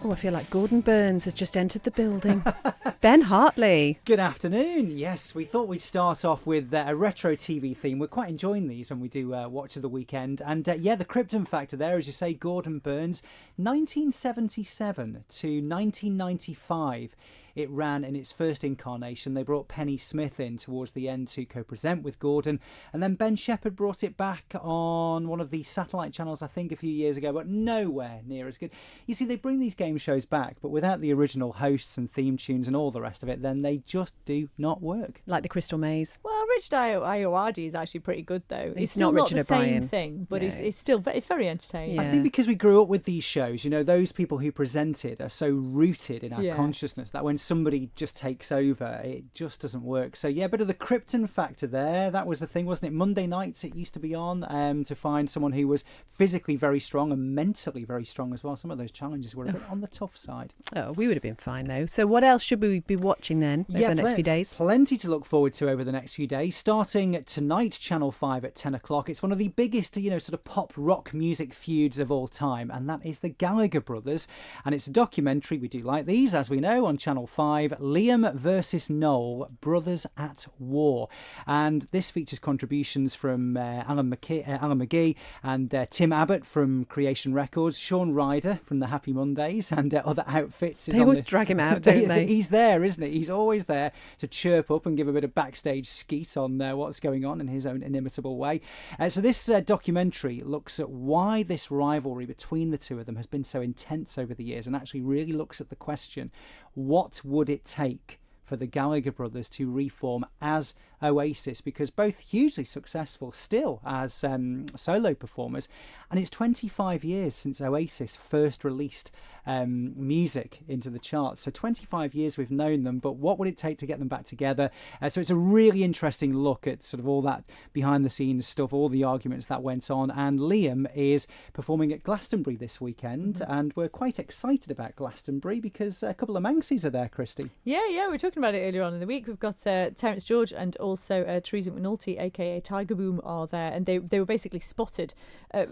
Oh, I feel like Gordon Burns has just entered the building. Ben Hartley. Good afternoon. Yes, we thought we'd start off with a retro TV theme. We're quite enjoying these when we do Watch of the Weekend. And the Krypton factor there, as you say, Gordon Burns, 1977 to 1995. It ran in its first incarnation. They brought Penny Smith in towards the end to co-present with Gordon. And then Ben Shepherd brought it back on one of the satellite channels, I think, a few years ago, but nowhere near as good. You see, they bring these game shows back, but without the original hosts and theme tunes and all the rest of it, then they just do not work. Like the Crystal Maze. Well, Richard Ayoade is actually pretty good, though. It's not still not Richard the same O'Brien. thing, but No. it's very entertaining. Yeah. I think because we grew up with these shows, you know, those people who presented are so rooted in our consciousness that when somebody just takes over, it just doesn't work. So yeah, a bit of the Krypton factor there. That was the thing, wasn't it? Monday nights it used to be on to find someone who was physically very strong and mentally very strong as well. Some of those challenges were a bit on the tough side. Oh, we would have been fine though. So what else should we be watching then over the next few days? Plenty to look forward to over the next few days. Starting tonight, Channel 5 at 10 o'clock. It's one of the biggest, sort of pop rock music feuds of all time, and that is the Gallagher brothers. And it's a documentary. We do like these, as we know, on Channel 5. Liam versus Noel, Brothers at War. And this features contributions from Alan McGee and Tim Abbott from Creation Records, Sean Ryder from the Happy Mondays, and other outfits. They always drag him out, don't they? He's there, isn't he? He's always there to chirp up and give a bit of backstage skeet on what's going on in his own inimitable way. So this documentary looks at why this rivalry between the two of them has been so intense over the years, and actually really looks at the question, what would it take for the Gallagher brothers to reform as Oasis, because both hugely successful still as solo performers, and it's 25 years since Oasis first released music into the charts. So 25 years we've known them, but what would it take to get them back together? So it's a really interesting look at sort of all that behind the scenes stuff, all the arguments that went on. And Liam is performing at Glastonbury this weekend, and we're quite excited about Glastonbury because a couple of Manxies are there, Christy. Yeah, we were talking about it earlier on in the week. We've got Terence George and also Teresa McNulty, aka Tiger Boom, are there, and they were basically spotted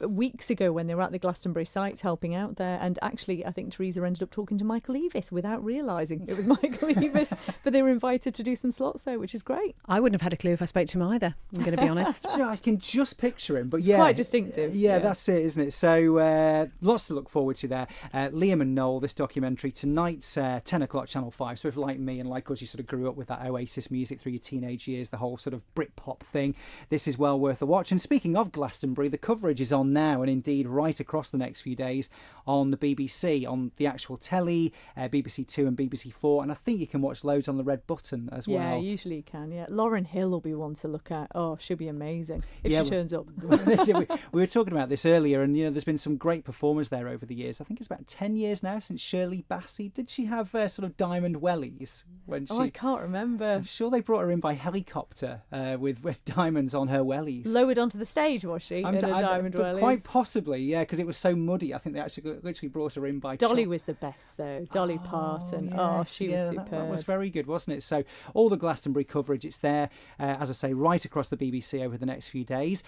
weeks ago when they were at the Glastonbury site helping out there. And actually, I think Teresa ended up talking to Michael Eavis without realising it was Michael Eavis, but they were invited to do some slots there, which is great. I wouldn't have had a clue if I spoke to him either, I'm going to be honest. Yeah, I can just picture him, but It's quite distinctive. Yeah, that's it, isn't it? So lots to look forward to there. Liam and Noel, this documentary tonight's 10 o'clock Channel 5. So if, like me and like us, you sort of grew up with that Oasis music through your teenage years, the whole sort of Britpop thing, this is well worth a watch. And speaking of Glastonbury, the coverage is on now, and indeed right across the next few days on the BBC, on the actual telly, BBC 2 and BBC 4, and I think you can watch loads on the red button as well. Yeah, usually you can. Yeah, Lauren Hill will be one to look at. Oh, she'll be amazing if she turns up. We were talking about this earlier, and there's been some great performers there over the years. I think it's about 10 years now since Shirley Bassey. Did she have sort of diamond wellies when she? Oh, I can't remember. I'm sure they brought her in by helicopter with diamonds on her wellies. Lowered onto the stage, was she? In a diamond wellies? Quite possibly, yeah, because it was so muddy. I think they actually literally brought her in by. Dolly was the best, though. Dolly Parton. Yes, she was superb. That was very good, wasn't it? So all the Glastonbury coverage, it's there, as I say, right across the BBC over the next few days.